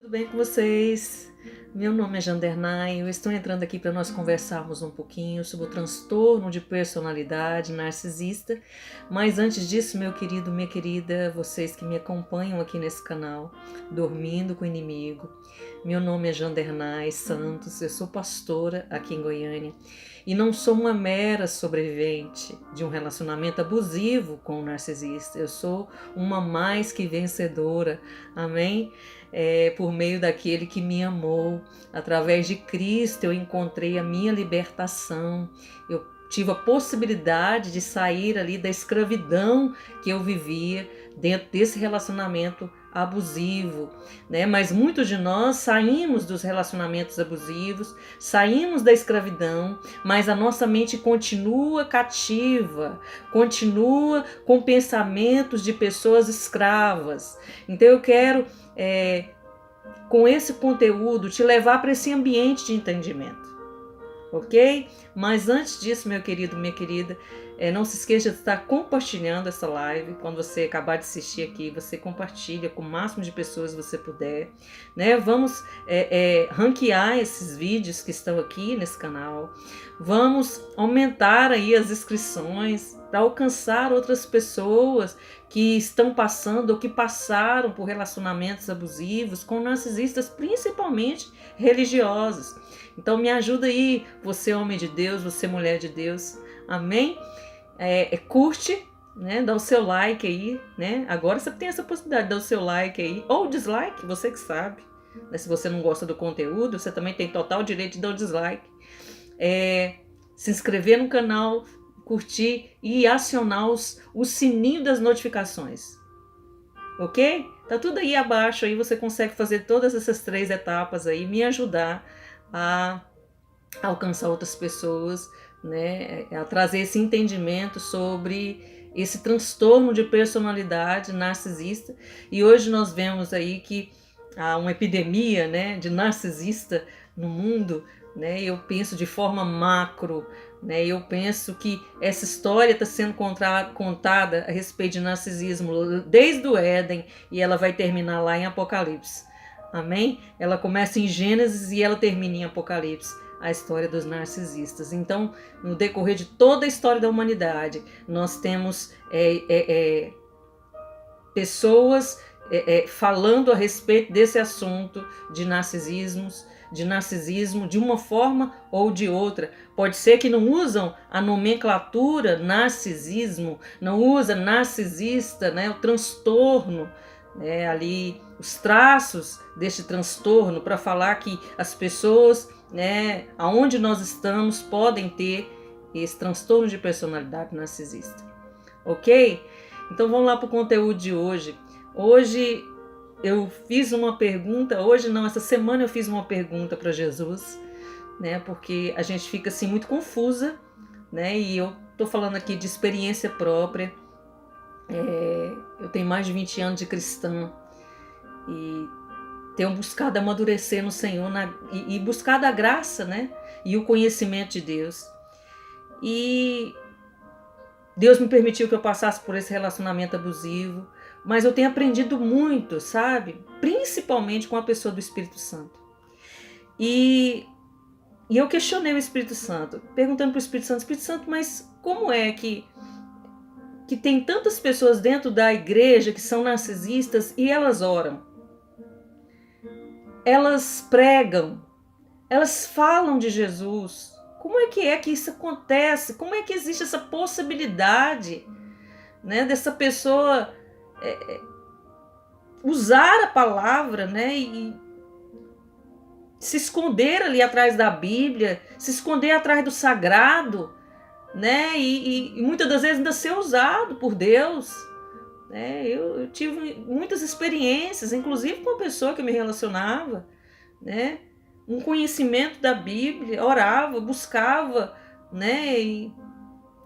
Tudo bem com vocês? Meu nome é Jandernay, eu estou entrando aqui para nós conversarmos um pouquinho sobre o transtorno de personalidade narcisista, mas antes disso, meu querido, minha querida, vocês que me acompanham aqui nesse canal, Dormindo com o Inimigo, meu nome é Jandernay Santos, eu sou pastora aqui em Goiânia e não sou uma mera sobrevivente de um relacionamento abusivo com o narcisista, eu sou uma mais que vencedora, amém? Por meio daquele que me amou. Através de Cristo eu encontrei a minha libertação. Eu tive a possibilidade de sair ali da escravidão que eu vivia dentro desse relacionamento abusivo, né? Mas muitos de nós saímos dos relacionamentos abusivos, saímos da escravidão, mas a nossa mente continua cativa, continua com pensamentos de pessoas escravas. Então eu quero com esse conteúdo te levar para esse ambiente de entendimento, ok? Mas antes disso, meu querido, minha querida, não se esqueça de estar compartilhando essa live. Quando você acabar de assistir aqui, você compartilha com o máximo de pessoas que você puder, né? Vamos ranquear esses vídeos que estão aqui nesse canal. Vamos aumentar aí as inscrições para alcançar outras pessoas que estão passando ou que passaram por relacionamentos abusivos com narcisistas, principalmente religiosos. Então me ajuda aí, você homem de Deus, você mulher de Deus, amém? Curte, né? Dá o seu like aí, né? Agora você tem essa possibilidade de dar o seu like aí, ou dislike, você que sabe. Né? Se você não gosta do conteúdo, você também tem total direito de dar o dislike. Se inscrever no canal, curtir e acionar o sininho das notificações, ok? Tá tudo aí abaixo, aí você consegue fazer todas essas 3 etapas aí, me ajudar a alcançar outras pessoas, né? A trazer esse entendimento sobre esse transtorno de personalidade narcisista. E hoje nós vemos aí que há uma epidemia, né, de narcisista no mundo, né? Eu penso de forma macro, né? Eu penso que essa história está sendo contada a respeito de narcisismo desde o Éden e ela vai terminar lá em Apocalipse. Amém? Ela começa em Gênesis e ela termina em Apocalipse, a história dos narcisistas. Então, no decorrer de toda a história da humanidade, nós temos pessoas falando a respeito desse assunto de narcisismo de uma forma ou de outra. Pode ser que não usam a nomenclatura narcisismo, não usa narcisista, né, o transtorno, né, ali os traços deste transtorno para falar que as pessoas, né, aonde nós estamos podem ter esse transtorno de personalidade narcisista, ok? Então vamos lá para o conteúdo de hoje. Hoje eu fiz uma pergunta, essa semana eu fiz uma pergunta para Jesus, né? Porque a gente fica assim muito confusa, né? E eu tô falando aqui de experiência própria. Eu tenho mais de 20 anos de cristã e tenho buscado amadurecer no Senhor e buscado a graça, né? E o conhecimento de Deus. E Deus me permitiu que eu passasse por esse relacionamento abusivo, mas eu tenho aprendido muito, sabe? Principalmente com a pessoa do Espírito Santo. E eu questionei o Espírito Santo, perguntando para o Espírito Santo, mas como é que tem tantas pessoas dentro da igreja que são narcisistas e elas oram? Elas pregam, elas falam de Jesus. Como é que isso acontece? Como é que existe essa possibilidade, né, dessa pessoa usar a palavra, né, e se esconder ali atrás da Bíblia, se esconder atrás do sagrado, né, e muitas das vezes ainda ser usado por Deus, né? Eu tive muitas experiências, inclusive com a pessoa que eu me relacionava, né, um conhecimento da Bíblia, orava, buscava, né, e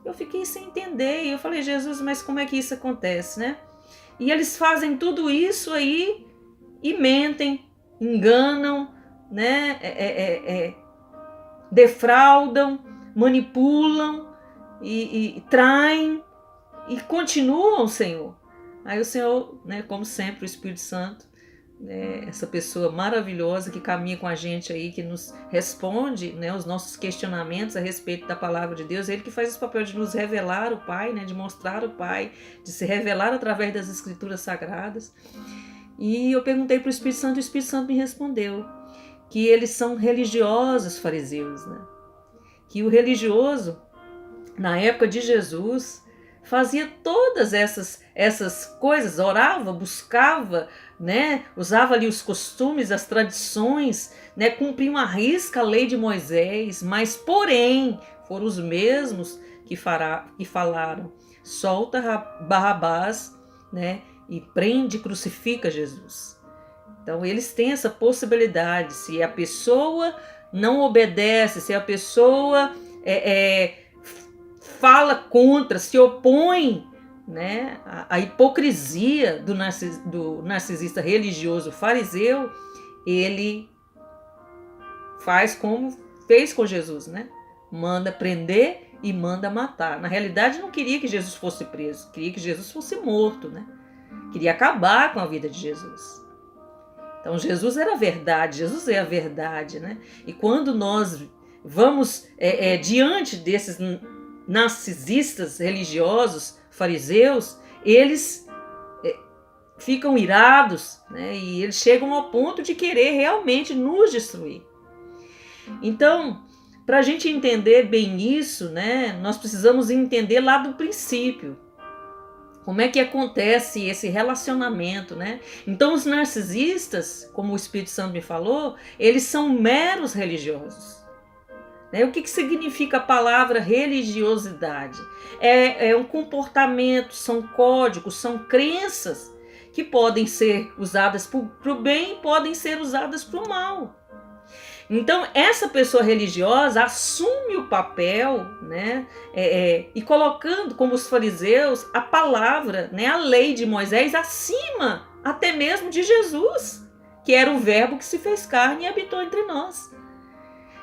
eu fiquei sem entender, e eu falei, Jesus, mas como é que isso acontece, né? E eles fazem tudo isso aí e mentem, enganam, né? Defraudam, manipulam e traem e continuam, Senhor. Aí o Senhor, né, como sempre, o Espírito Santo, né, essa pessoa maravilhosa que caminha com a gente aí, que nos responde, né, os nossos questionamentos a respeito da palavra de Deus. Ele que faz esse papel de nos revelar o Pai, né, de mostrar o Pai, de se revelar através das Escrituras Sagradas. E eu perguntei para o Espírito Santo, e o Espírito Santo me respondeu que eles são religiosos fariseus, né? Que o religioso, na época de Jesus, fazia todas essas coisas, orava, buscava, né? Usava ali os costumes, as tradições, né? Cumpriam à risca a lei de Moisés, mas porém foram os mesmos que falaram: solta Barrabás, né? E prende, crucifica Jesus. Então eles têm essa possibilidade. Se a pessoa não obedece, se a pessoa fala contra, se opõe, né, à hipocrisia do narcisista religioso fariseu, ele faz como fez com Jesus, né? Manda prender e manda matar. Na realidade não queria que Jesus fosse preso, queria que Jesus fosse morto, né? Queria acabar com a vida de Jesus. Então Jesus era a verdade, Jesus é a verdade, né? E quando nós vamos diante desses narcisistas religiosos, fariseus, eles ficam irados, né? E eles chegam ao ponto de querer realmente nos destruir. Então, para a gente entender bem isso, né, nós precisamos entender lá do princípio. Como é que acontece esse relacionamento, né? Então os narcisistas, como o Espírito Santo me falou, eles são meros religiosos. Né? O que significa a palavra religiosidade? É um comportamento, são códigos, são crenças que podem ser usadas para o bem e podem ser usadas para o mal. Então, essa pessoa religiosa assume o papel, né, e colocando, como os fariseus, a palavra, né, a lei de Moisés acima até mesmo de Jesus, que era o verbo que se fez carne e habitou entre nós.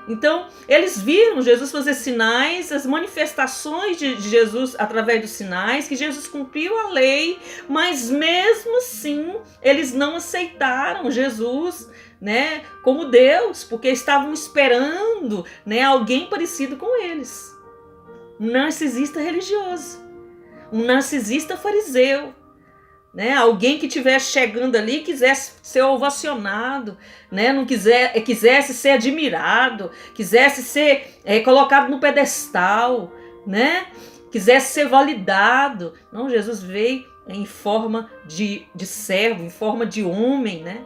Então, eles viram Jesus fazer sinais, as manifestações de Jesus através dos sinais, que Jesus cumpriu a lei, mas mesmo assim, eles não aceitaram Jesus, né, como Deus, porque estavam esperando, né, alguém parecido com eles. Um narcisista religioso, um narcisista fariseu, né, alguém que estivesse chegando ali quisesse ser ovacionado, né, não quisesse ser admirado, quisesse ser colocado no pedestal, né, quisesse ser validado. Não, Jesus veio em forma de servo, em forma de homem, né?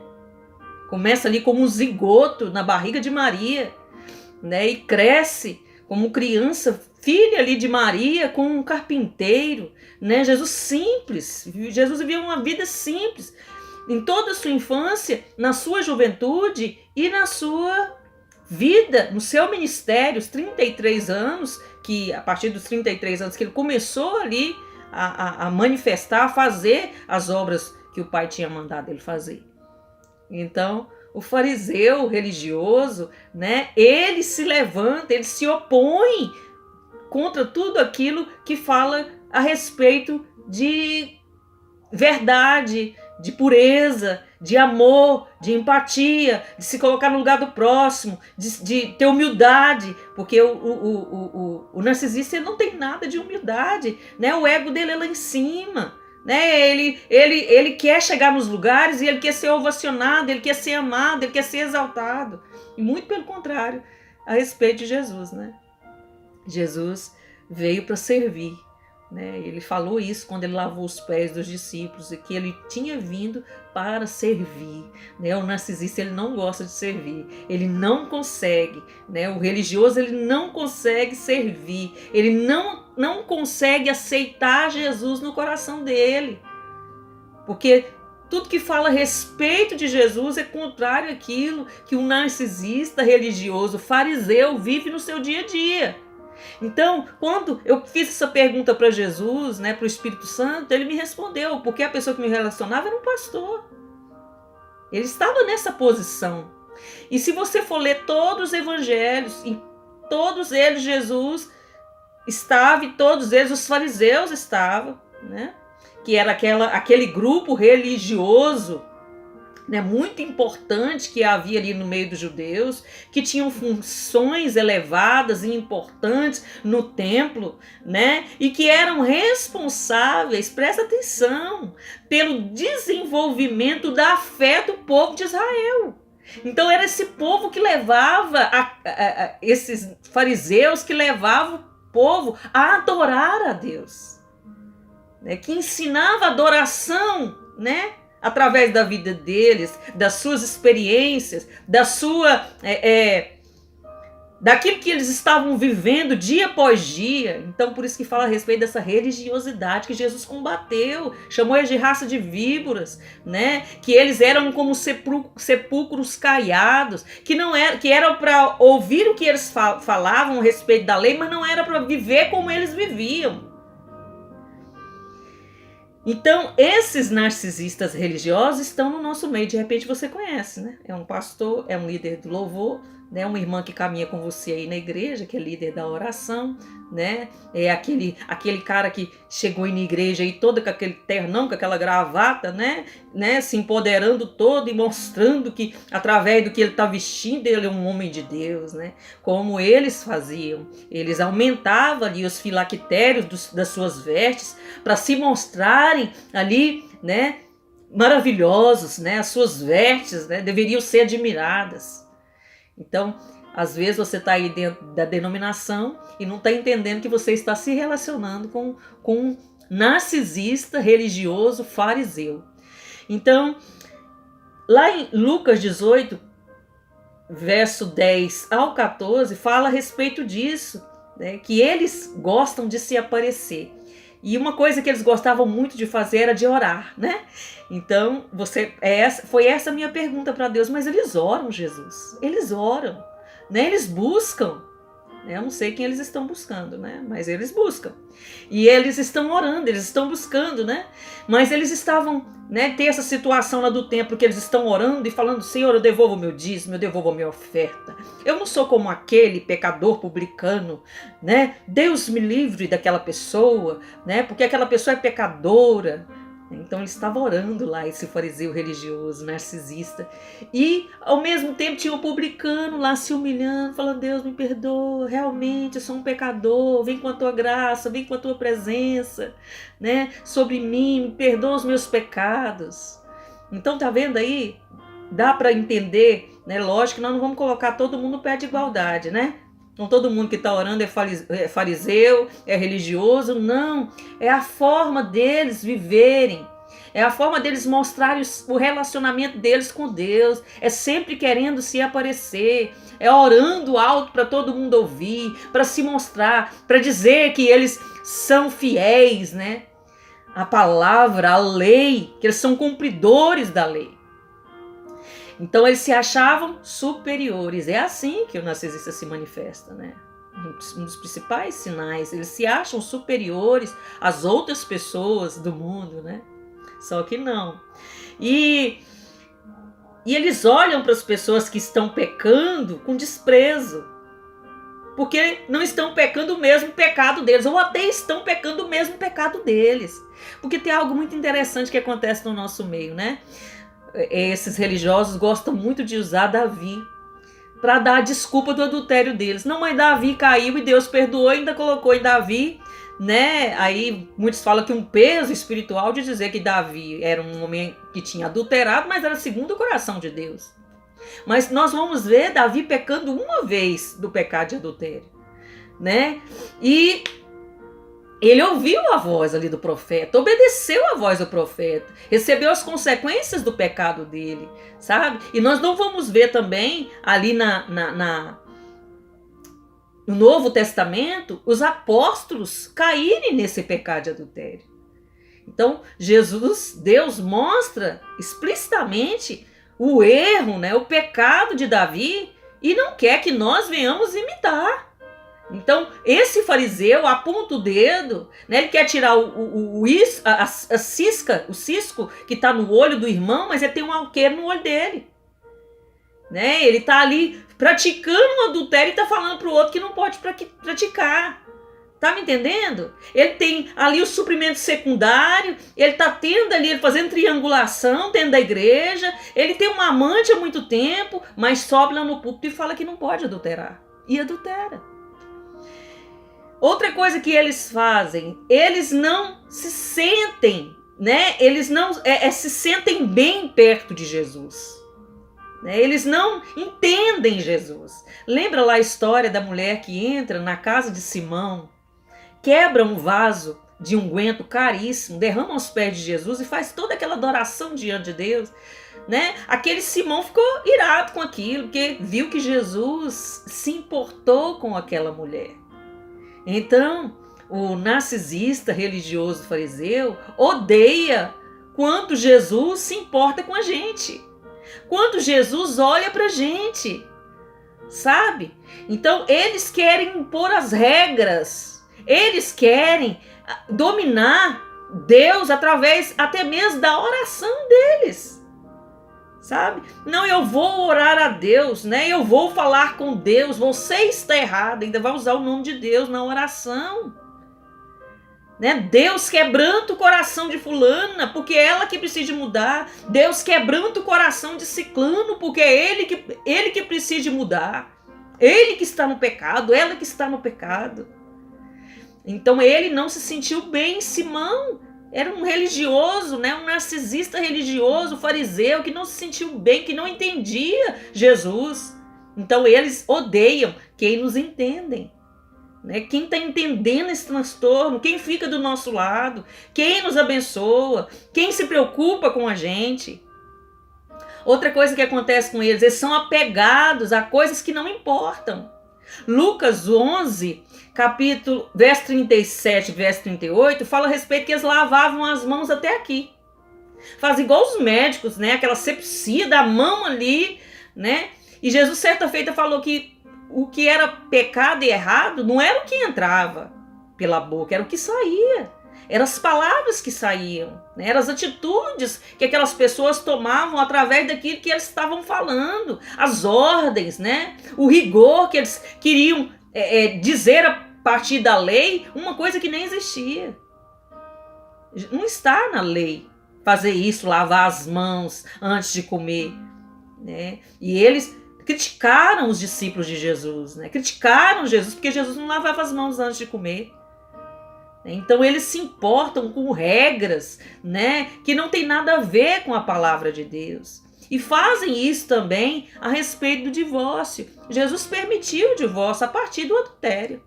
Começa ali como um zigoto na barriga de Maria, né? E cresce como criança, filha ali de Maria, com um carpinteiro, né? Jesus simples, Jesus vivia uma vida simples, em toda a sua infância, na sua juventude e na sua vida, no seu ministério, os 33 anos, que a partir dos 33 anos que ele começou ali a manifestar, a fazer as obras que o Pai tinha mandado ele fazer. Então, o fariseu religioso, né, ele se levanta, ele se opõe contra tudo aquilo que fala a respeito de verdade, de pureza, de amor, de empatia, de se colocar no lugar do próximo, de ter humildade, porque o narcisista ele não tem nada de humildade, né? O ego dele é lá em cima. Né? Ele quer chegar nos lugares e ele quer ser ovacionado, ele quer ser amado, ele quer ser exaltado. E muito pelo contrário a respeito de Jesus, né? Jesus veio para servir, né? Ele falou isso quando ele lavou os pés dos discípulos, e que ele tinha vindo para servir, né? O narcisista ele não gosta de servir, ele não consegue, né? O religioso ele não consegue servir, ele não consegue aceitar Jesus no coração dele, porque tudo que fala a respeito de Jesus é contrário àquilo que um narcisista religioso fariseu vive no seu dia a dia. Então, quando eu fiz essa pergunta para Jesus, né, para o Espírito Santo, ele me respondeu, porque a pessoa que me relacionava era um pastor. Ele estava nessa posição. E se você for ler todos os evangelhos, em todos eles Jesus estava, e todos eles os fariseus estavam, né? Que era aquele grupo religioso, né, muito importante que havia ali no meio dos judeus, que tinham funções elevadas e importantes no templo, né, e que eram responsáveis, presta atenção, pelo desenvolvimento da fé do povo de Israel. Então era esse povo que levava, esses fariseus que levavam o povo a adorar a Deus, né, que ensinava adoração, né, através da vida deles, das suas experiências, daquilo que eles estavam vivendo dia após dia. Então, por isso que fala a respeito dessa religiosidade que Jesus combateu, chamou eles de raça de víboras, né? Que eles eram como sepulcros caiados, que eram para ouvir o que eles falavam a respeito da lei, mas não era para viver como eles viviam. Então, esses narcisistas religiosos estão no nosso meio. De repente você conhece, né? É um pastor, é um líder do louvor, né? Uma irmã que caminha com você aí na igreja, que é líder da oração, né? É aquele cara que chegou aí na igreja aí todo com aquele ternão, com aquela gravata, né? Se empoderando todo e mostrando que através do que ele está vestindo, ele é um homem de Deus, né? Como eles faziam. Eles aumentavam ali os filactérios das suas vestes para se mostrarem ali, né? Maravilhosos, né? As suas vestes, né? Deveriam ser admiradas. Então, às vezes você está aí dentro da denominação e não está entendendo que você está se relacionando com um narcisista religioso fariseu. Então, lá em Lucas 18, verso 10 ao 14, fala a respeito disso, né, que eles gostam de se aparecer. E uma coisa que eles gostavam muito de fazer era de orar, né? Então, foi essa a minha pergunta para Deus. Mas eles oram, Jesus. Eles oram, né? Eles buscam. Eu não sei quem eles estão buscando, né? Mas eles buscam. E eles estão orando, eles estão buscando, né? Mas eles estavam, né? Tem essa situação lá do templo que eles estão orando e falando: Senhor, eu devolvo o meu dízimo, eu devolvo a minha oferta. Eu não sou como aquele pecador publicano, né? Deus me livre daquela pessoa, né? Porque aquela pessoa é pecadora. Então ele estava orando lá, esse fariseu religioso, narcisista. E ao mesmo tempo tinha um publicano lá se humilhando, falando: Deus me perdoa, realmente eu sou um pecador, vem com a tua graça, vem com a tua presença, né? Sobre mim, me perdoa os meus pecados. Então tá vendo aí? Dá para entender, né? Lógico que nós não vamos colocar todo mundo no pé de igualdade, né? Não todo mundo que está orando é fariseu, é religioso, não. É a forma deles viverem, é a forma deles mostrarem o relacionamento deles com Deus. É sempre querendo se aparecer, é orando alto para todo mundo ouvir, para se mostrar, para dizer que eles são fiéis, né? A palavra, a lei, que eles são cumpridores da lei. Então eles se achavam superiores. É assim que o narcisista se manifesta, né? Um dos principais sinais. Eles se acham superiores às outras pessoas do mundo, né? Só que não. E eles olham para as pessoas que estão pecando com desprezo. Porque não estão pecando o mesmo pecado deles. Ou até estão pecando o mesmo pecado deles. Porque tem algo muito interessante que acontece no nosso meio, né? Esses religiosos gostam muito de usar Davi para dar a desculpa do adultério deles. Não, mas Davi caiu e Deus perdoou e ainda colocou em Davi, né? Aí muitos falam que um peso espiritual de dizer que Davi era um homem que tinha adulterado, mas era segundo o coração de Deus. Mas nós vamos ver Davi pecando uma vez do pecado de adultério, né? E ele ouviu a voz ali do profeta, obedeceu a voz do profeta, recebeu as consequências do pecado dele, sabe? E nós não vamos ver também ali no Novo Testamento os apóstolos caírem nesse pecado de adultério. Então, Deus mostra explicitamente o erro, né, o pecado de Davi e não quer que nós venhamos imitar. Então, esse fariseu aponta o dedo, né? Ele quer tirar o cisco que está no olho do irmão, mas ele tem um alqueiro no olho dele. Né? Ele está ali praticando um adultério e está falando para o outro que não pode praticar. Tá me entendendo? Ele tem ali o suprimento secundário, ele tá tendo ali, ele fazendo triangulação dentro da igreja, ele tem uma amante há muito tempo, mas sobe lá no púlpito e fala que não pode adulterar. E adultera. Outra coisa que eles fazem, eles não se sentem, né? Eles não se sentem bem perto de Jesus. Né? Eles não entendem Jesus. Lembra lá a história da mulher que entra na casa de Simão, quebra um vaso de unguento caríssimo, derrama aos pés de Jesus e faz toda aquela adoração diante de Deus, né? Aquele Simão ficou irado com aquilo, porque viu que Jesus se importou com aquela mulher. Então, o narcisista religioso fariseu odeia quanto Jesus se importa com a gente, quanto Jesus olha pra gente, sabe? Então, eles querem impor as regras, eles querem dominar Deus através até mesmo da oração deles, sabe? Não, eu vou orar a Deus, né? Eu vou falar com Deus. Você está errado, ainda vai usar o nome de Deus na oração, né? Deus quebranta o coração de fulana, porque é ela que precisa mudar. Deus quebranta o coração de ciclano, porque é ele que precisa mudar. Ele que está no pecado, ela que está no pecado. Então ele não se sentiu bem. Simão era um religioso, né? Um narcisista religioso, fariseu, que não se sentiu bem, que não entendia Jesus. Então eles odeiam quem nos entendem, né? Quem está entendendo esse transtorno, quem fica do nosso lado, quem nos abençoa, quem se preocupa com a gente. Outra coisa que acontece com eles são apegados a coisas que não importam. Lucas 11, verso 37, verso 38, fala a respeito que eles lavavam as mãos até aqui. Faz igual os médicos, né? Aquela sepsia da mão ali, né? E Jesus certa feita falou que o que era pecado e errado não era o que entrava pela boca, era o que saía. Eram as palavras que saíam, né? Eram as atitudes que aquelas pessoas tomavam através daquilo que eles estavam falando, as ordens, né? O rigor que eles queriam dizer a partir da lei, uma coisa que nem existia. Não está na lei fazer isso, lavar as mãos antes de comer, né? E eles criticaram os discípulos de Jesus, né? Criticaram Jesus porque Jesus não lavava as mãos antes de comer. Então eles se importam com regras, né, que não tem nada a ver com a palavra de Deus. E fazem isso também a respeito do divórcio. Jesus permitiu o divórcio a partir do adultério.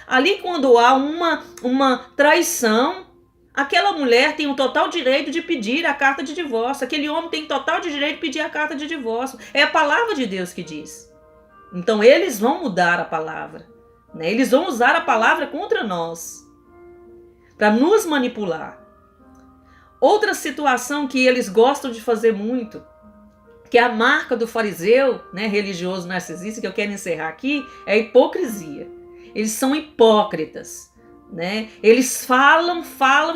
Ali quando há uma traição, aquela mulher tem o total direito de pedir a carta de divórcio. Aquele homem tem total direito de pedir a carta de divórcio. É a palavra de Deus que diz. Então eles vão mudar a palavra, né? Eles vão usar a palavra contra nós, para nos manipular. Outra situação que eles gostam de fazer muito, que é a marca do fariseu, né, religioso narcisista, que eu quero encerrar aqui, é a hipocrisia. Eles são hipócritas, né? Eles falam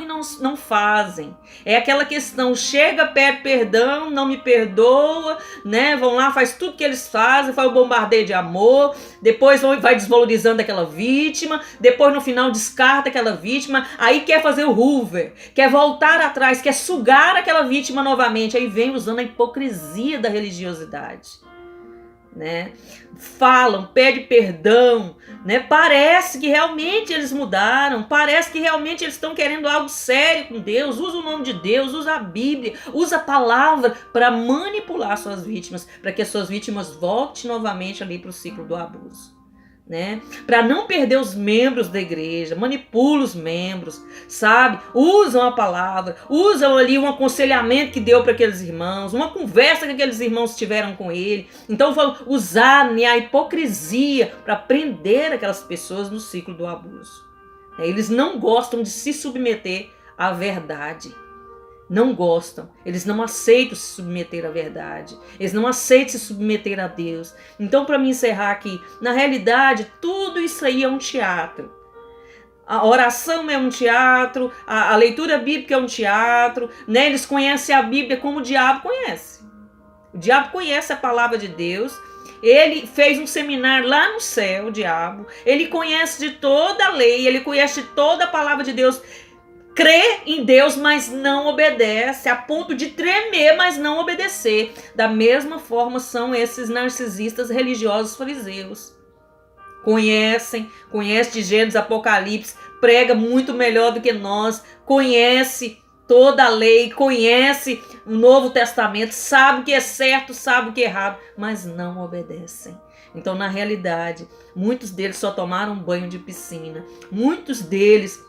e não fazem. É aquela questão, chega, pede perdão, não me perdoa, né? Vão lá, faz tudo que eles fazem, faz o bombardeio de amor, depois vai desvalorizando aquela vítima, depois no final descarta aquela vítima, aí quer fazer o Hoover, quer voltar atrás, quer sugar aquela vítima novamente, aí vem usando a hipocrisia da religiosidade, né? Falam, pede perdão, né? Parece que realmente eles mudaram, parece que realmente eles estão querendo algo sério com Deus, usa o nome de Deus, usa a Bíblia, usa a palavra para manipular suas vítimas, para que as suas vítimas voltem novamente ali para o ciclo do abuso, né? Para não perder os membros da igreja, manipula os membros, sabe? Usam a palavra, usam ali um aconselhamento que deu para aqueles irmãos, uma conversa que aqueles irmãos tiveram com ele. Então vão usar, né, a hipocrisia para prender aquelas pessoas no ciclo do abuso. Eles não gostam de se submeter à verdade. Não gostam, eles não aceitam se submeter à verdade, eles não aceitam se submeter a Deus. Então, para me encerrar aqui, na realidade, tudo isso aí é um teatro. A oração é um teatro, a leitura bíblica é um teatro, né? Eles conhecem a Bíblia como o diabo conhece. O diabo conhece a palavra de Deus Ele fez um seminário lá no céu, o diabo. Ele conhece de toda a lei, ele conhece de toda a palavra de Deus. Crê em Deus, mas não obedece, a ponto de tremer, mas não obedecer. Da mesma forma são esses narcisistas religiosos fariseus. Conhece de Gênesis, Apocalipse, prega muito melhor do que nós, conhece toda a lei, conhece o Novo Testamento, sabe o que é certo, sabe o que é errado, mas não obedecem. Então, na realidade, muitos deles só tomaram banho de piscina, muitos deles,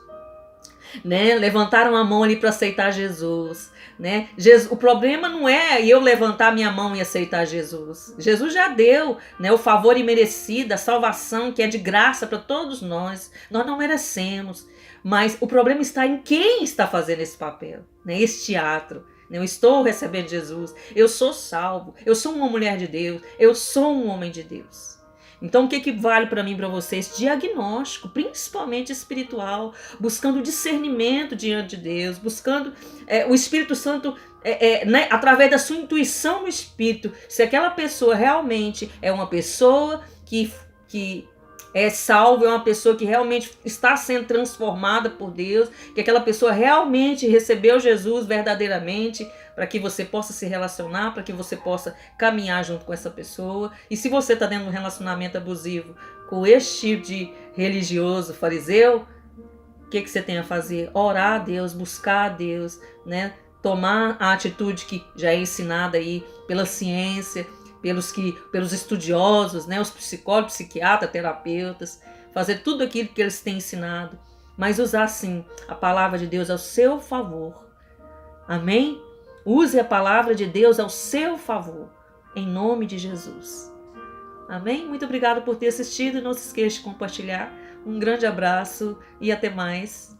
né, levantaram a mão ali para aceitar Jesus, né? O problema não é eu levantar minha mão e aceitar Jesus. Jesus já deu, né, o favor imerecido, a salvação que é de graça para todos nós. Nós não merecemos, mas o problema está em quem está fazendo esse papel, né? Esse teatro. Eu estou recebendo Jesus, eu sou salvo, eu sou uma mulher de Deus, eu sou um homem de Deus. Então, o que vale para mim e para vocês? Diagnóstico, principalmente espiritual, buscando discernimento diante de Deus, buscando o Espírito Santo, né, através da sua intuição no Espírito, se aquela pessoa realmente é uma pessoa que é salva, é uma pessoa que realmente está sendo transformada por Deus, que aquela pessoa realmente recebeu Jesus verdadeiramente, para que você possa se relacionar, para que você possa caminhar junto com essa pessoa. E se você está dentro de um relacionamento abusivo com esse tipo de religioso, fariseu, o que você tem a fazer? Orar a Deus, buscar a Deus, né? Tomar a atitude que já é ensinada aí pela ciência, pelos estudiosos, né? Os psicólogos, psiquiatras, terapeutas, fazer tudo aquilo que eles têm ensinado, mas usar sim a palavra de Deus ao seu favor. Amém? Use a palavra de Deus ao seu favor, em nome de Jesus. Amém? Muito obrigada por ter assistido. Não se esqueça de compartilhar. Um grande abraço e até mais.